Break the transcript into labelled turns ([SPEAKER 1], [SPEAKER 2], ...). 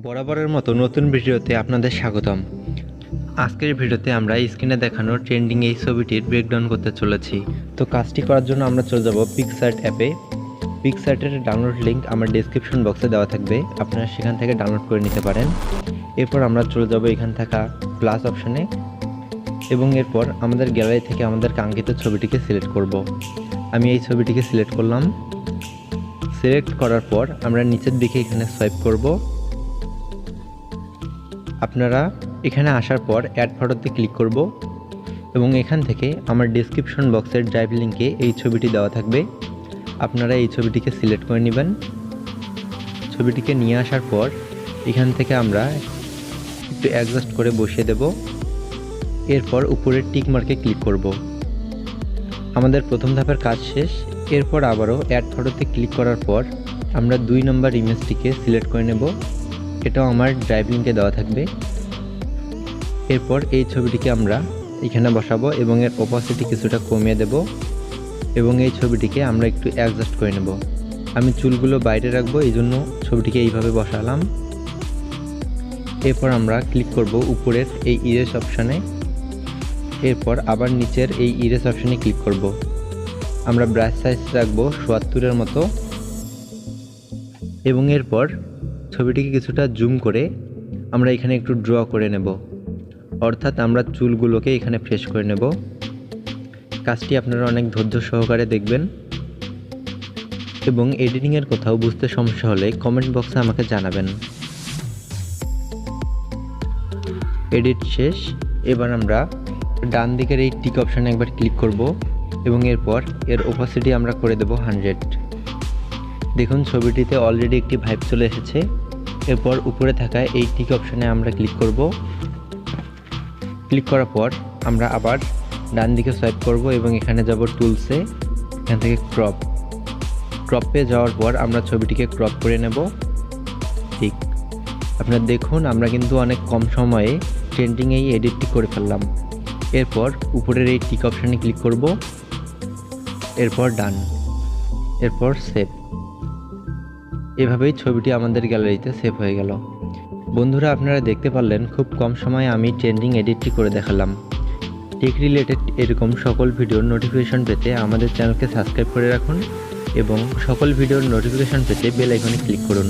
[SPEAKER 1] বরাবরের মতো নতুন ভিডিওতে আপনাদের স্বাগতম। আজকের ভিডিওতে আমরা স্ক্রিনে দেখানো ট্রেন্ডিং এই ছবিটির ব্রেকডাউন করতে চলেছি। তো কাজটি করার জন্য আমরা চলে যাব পিকসার্ট অ্যাপে। পিকসার্টের ডাউনলোড লিঙ্ক আমার ডেসক্রিপশন বক্সে দেওয়া থাকবে, আপনারা সেখান থেকে ডাউনলোড করে নিতে পারেন। এরপর আমরা চলে যাব এখান থাকা প্লাস অপশনে এবং এরপর আমাদের গ্যালারি থেকে আমাদের কাঙ্ক্ষিত ছবিটিকে সিলেক্ট করব। আমি এই ছবিটিকে সিলেক্ট করলাম। সিলেক্ট করার পর আমরা নিচের দিকে এখানে সোয়াইপ করব। আপনারা এখানে আসার পর অ্যাড ফটোতে ক্লিক করব এবং এখান থেকে আমার ডেসক্রিপশন বক্সের ড্রাইভ লিঙ্কে এই ছবিটি দেওয়া থাকবে। আপনারা এই ছবিটিকে সিলেক্ট করে নেবেন। ছবিটিকে নিয়ে আসার পর এখান থেকে আমরা একটু অ্যাডজাস্ট করে বসিয়ে দেব। এরপর উপরের টিক মার্কে ক্লিক করব। আমাদের প্রথম ধাপের কাজ শেষ। এরপর আবারও অ্যাড ফটোতে ক্লিক করার পর আমরা 2 নম্বর ইমেজটিকে সিলেক্ট করে নেব। এটাও আমার ড্রাইভ লিঙ্কে দেওয়া থাকবে। এরপর এই ছবিটিকে আমরা এখানে বসাবো এবং এর অপাসিটি কিছুটা কমিয়ে দেব এবং এই ছবিটিকে আমরা একটু অ্যাডজাস্ট করে নেব। আমি চুলগুলো বাইরে রাখবো, এই জন্য ছবিটিকে এইভাবে বসালাম। এরপর আমরা ক্লিক করব উপরের এই ইরেজ অপশানে। এরপর আবার নিচের এই ইরেজ অপশানে ক্লিক করব। আমরা ব্রাশ সাইজ রাখবো ৭৭-এর মতো এবং এরপর ছবিটিকে কিছুটা জুম করে আমরা এখানে একটু ড্র করে নেব, অর্থাৎ আমরা চুলগুলোকে এখানে ফ্রেশ করে নেব। কাজটি আপনারা অনেক ধৈর্য সহকারে দেখবেন এবং এডিটিংয়ের কোথাও বুঝতে সমস্যা হলে কমেন্ট বক্সে আমাকে জানাবেন। এডিট শেষ। এবার আমরা ডান দিকের এই টিক অপশানে একবার ক্লিক করব এবং এরপর এর অপাসিটি আমরা করে দেব 100। দেখুন ছবিটিতে অলরেডি একটি ভাইব চলে এসেছে। এরপর উপরে থাকা এই টিক অপশানে আমরা ক্লিক করব। ক্লিক করার পর আমরা আবার ডান দিকে সোয়াইপ করব এবং এখানে যাব টুলসে, এখান থেকে ক্রপে যাওয়ার পর আমরা ছবিটিকে ক্রপ করে নেব। ঠিক আপনারা দেখুন, আমরা কিন্তু অনেক কম সময়ে ট্রেন্ডিং এই এডিটটি করে ফেললাম। এরপর উপরের এই টিক অপশানে ক্লিক করব, এরপর ডান, এরপর সেভ। এভাবেই ছবিটি আমাদের গ্যালারিতে সেভ হয়ে গেল। বন্ধুরা, আপনারা দেখতে পারলেন খুব কম সময়ে আমি ট্রেন্ডিং এডিটটি করে দেখালাম। টেক রিলেটেড এরকম সকল ভিডিওর নোটিফিকেশন পেতে আমাদের চ্যানেলকে সাবস্ক্রাইব করে রাখুন এবং সকল ভিডিওর নোটিফিকেশন পেতে বেল আইকনে ক্লিক করুন।